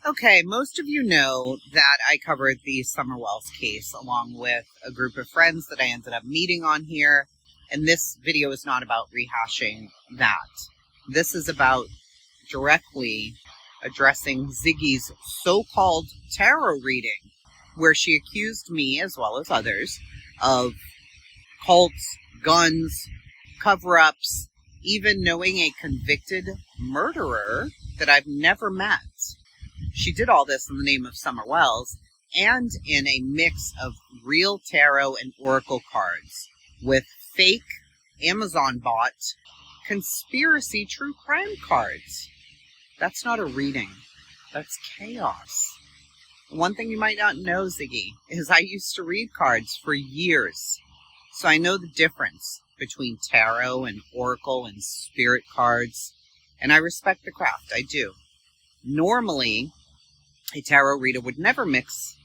Okay, most of you know that I covered the Summer Wells case along with a group of friends that I ended up meeting on here. And this video is not about rehashing that. This is about directly addressing Ziggy's so-called tarot reading, where she accused me, as well as others, of cults, guns, cover-ups, even knowing a convicted murderer that I've never met. She did all this in the name of Summer Wells and in a mix of real tarot and oracle cards with fake Amazon bot conspiracy true crime cards. That's not a reading. That's chaos. One thing you might not know, Ziggy, is I used to read cards for years. So I know the difference between tarot and oracle and spirit cards. And I respect the craft. I do. Normally, a tarot reader would never mix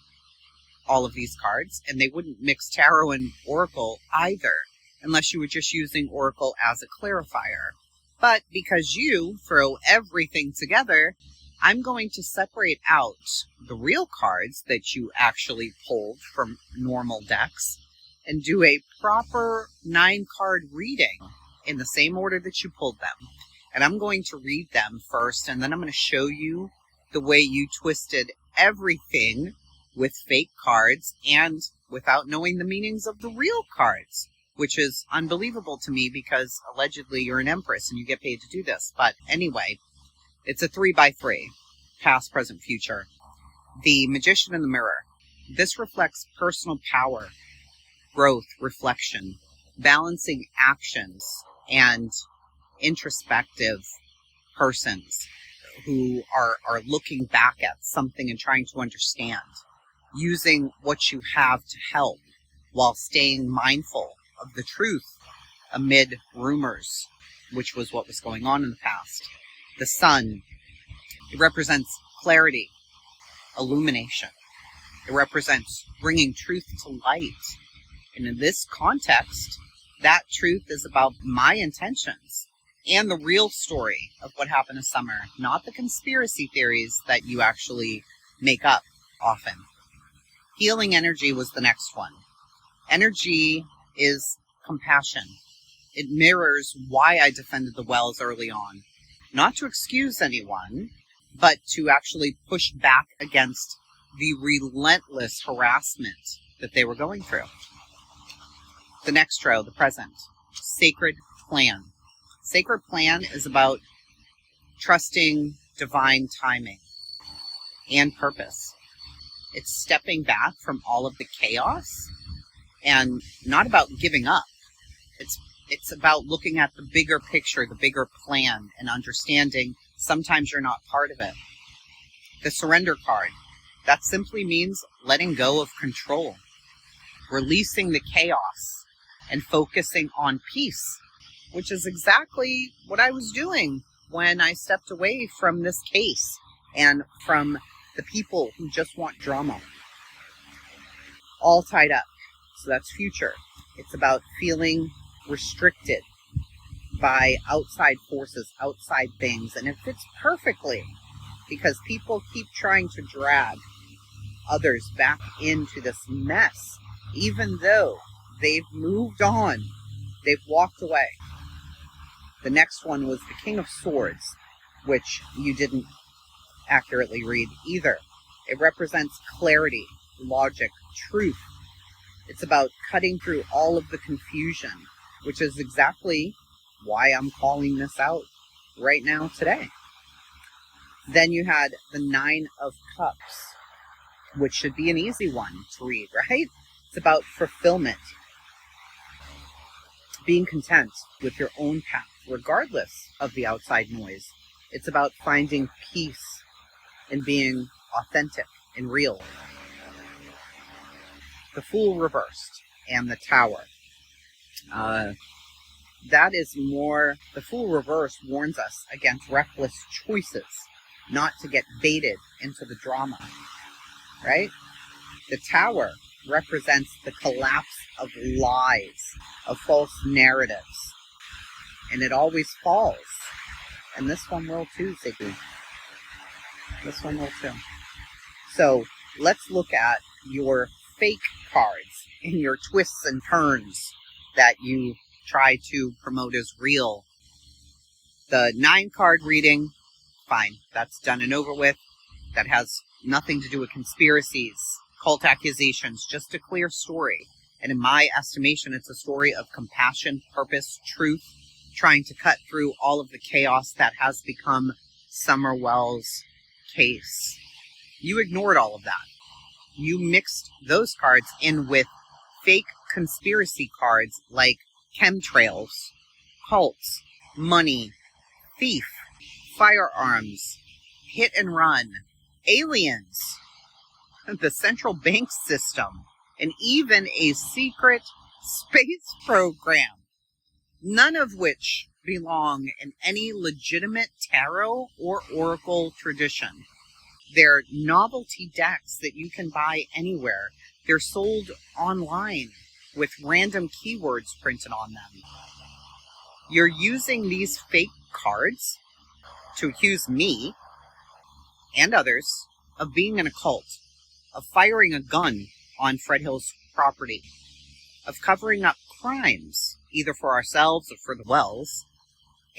all of these cards, and they wouldn't mix tarot and oracle either, unless you were just using oracle as a clarifier. But because you throw everything together, I'm going to separate out the real cards that you actually pulled from normal decks and do a proper 9-card reading in the same order that you pulled them. And I'm going to read them first, and then I'm going to show you the way you twisted everything with fake cards and without knowing the meanings of the real cards, which is unbelievable to me because allegedly you're an empress and you get paid to do this. But anyway, it's a 3x3, past, present, future. The Magician in the Mirror. This reflects personal power, growth, reflection, balancing actions, and introspective persons who are looking back at something and trying to understand, using what you have to help while staying mindful of the truth amid rumors, which was what was going on in the past. The sun, it represents clarity, illumination. It represents bringing truth to light. And in this context, that truth is about my intentions and the real story of what happened to Summer, not the conspiracy theories that you actually make up often. Healing energy was the next one. Energy is compassion. It mirrors why I defended the Wells early on. Not to excuse anyone, but to actually push back against the relentless harassment that they were going through. The next row, the present. Sacred plan. Sacred plan is about trusting divine timing and purpose. It's stepping back from all of the chaos and not about giving up. It's about looking at the bigger picture, the bigger plan, and understanding sometimes you're not part of it. The surrender card. That simply means letting go of control, releasing the chaos, and focusing on peace, which is exactly what I was doing when I stepped away from this case and from the people who just want drama. All tied up. So that's future. It's about feeling restricted by outside forces, outside things. And it fits perfectly because people keep trying to drag others back into this mess, even though they've moved on. They've walked away. The next one was the King of Swords, which you didn't accurately read either. It represents clarity, logic, truth. It's about cutting through all of the confusion, which is exactly why I'm calling this out right now today. Then you had the 9 of Cups, which should be an easy one to read, right? It's about fulfillment, being content with your own path, regardless of the outside noise. It's about finding peace and being authentic and real. The Fool reversed and the Tower. That is more, the Fool reverse warns us against reckless choices, not to get baited into the drama, right? The Tower represents the collapse of lies, of false narratives, and it always falls. And this one will too, Ziggy. This one will too. So let's look at your fake cards and your twists and turns that you try to promote as real. The 9-card reading, fine, that's done and over with. That has nothing to do with conspiracies, cult accusations, just a clear story. And in my estimation, it's a story of compassion, purpose, truth, trying to cut through all of the chaos that has become Summer Wells' case. You ignored all of that. You mixed those cards in with fake conspiracy cards like chemtrails, cults, money, thief, firearms, hit and run, aliens, the central bank system, and even a secret space program, none of which belong in any legitimate tarot or oracle tradition. They're novelty decks that you can buy anywhere. They're sold online with random keywords printed on them. You're using these fake cards to accuse me and others of being in a cult, of firing a gun on Fred Hill's property, of covering up crimes, either for ourselves or for the Wells,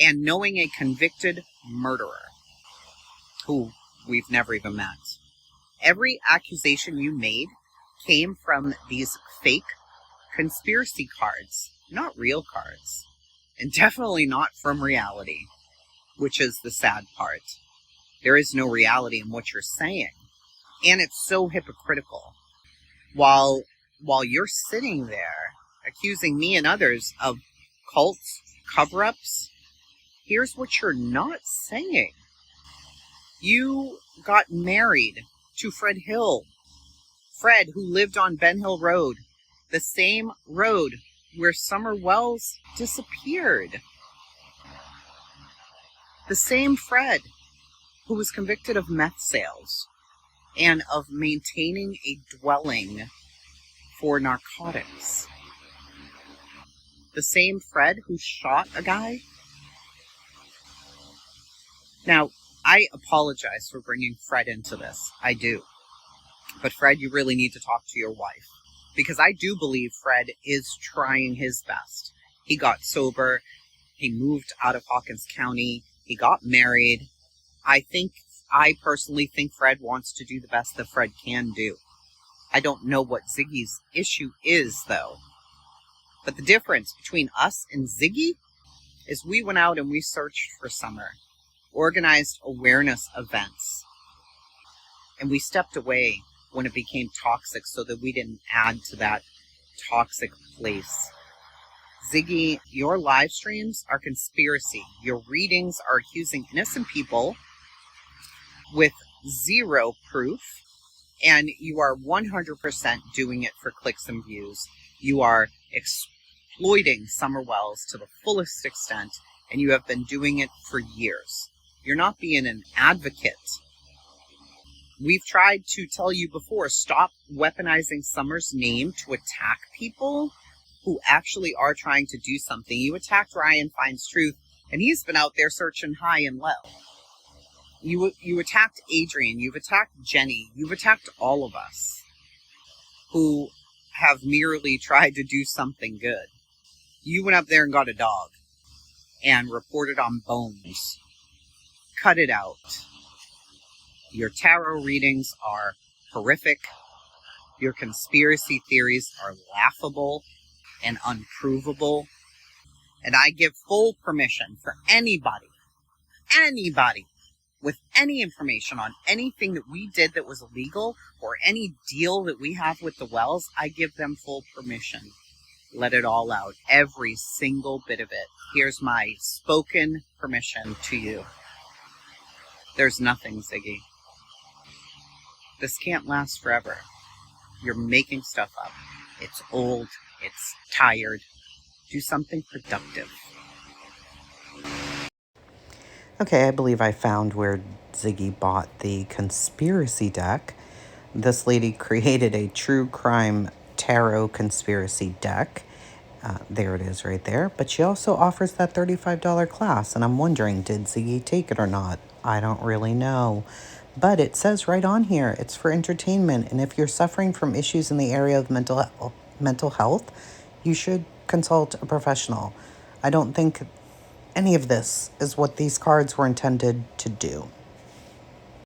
and knowing a convicted murderer who we've never even met. Every accusation you made came from these fake conspiracy cards, not real cards, and definitely not from reality, which is the sad part. There is no reality in what you're saying, and it's so hypocritical. While you're sitting there accusing me and others of cults, cover-ups, here's what you're not saying. You got married to Fred Hill. Fred, who lived on Ben Hill Road, the same road where Summer Wells disappeared. The same Fred who was convicted of meth sales and of maintaining a dwelling for narcotics. The same Fred who shot a guy. Now, I apologize for bringing Fred into this. I do. But Fred, you really need to talk to your wife. Because I do believe Fred is trying his best. He got sober. He moved out of Hawkins County. He got married. I personally think Fred wants to do the best that Fred can do. I don't know what Ziggy's issue is, though. But the difference between us and Ziggy is we went out and we searched for Summer, organized awareness events, and we stepped away when it became toxic so that we didn't add to that toxic place. Ziggy, your live streams are conspiracy. Your readings are accusing innocent people with zero proof, and you are 100% doing it for clicks and views. You are exploiting Summer Wells to the fullest extent, and you have been doing it for years. You're not being an advocate. We've tried to tell you before, stop weaponizing Summer's name to attack people who actually are trying to do something. You attacked Ryan Finds Truth, and he's been out there searching high and low. You attacked Adrian, you've attacked Jenny, you've attacked all of us who have merely tried to do something good. You went up there and got a dog and reported on bones. Cut it out. Your tarot readings are horrific. Your conspiracy theories are laughable and unprovable. And I give full permission for anybody with any information on anything that we did that was illegal or any deal that we have with the Wells, I give them full permission. Let it all out. Every single bit of it. Here's my spoken permission to you. There's nothing, Ziggy. This can't last forever. You're making stuff up. It's old. It's tired. Do something productive. Okay, I believe I found where Ziggy bought the conspiracy deck. This lady created a true crime tarot conspiracy deck. There it is right there. But she also offers that $35 class. And I'm wondering, did Ziggy take it or not? I don't really know. But it says right on here, it's for entertainment. And if you're suffering from issues in the area of mental health, you should consult a professional. I don't think any of this is what these cards were intended to do.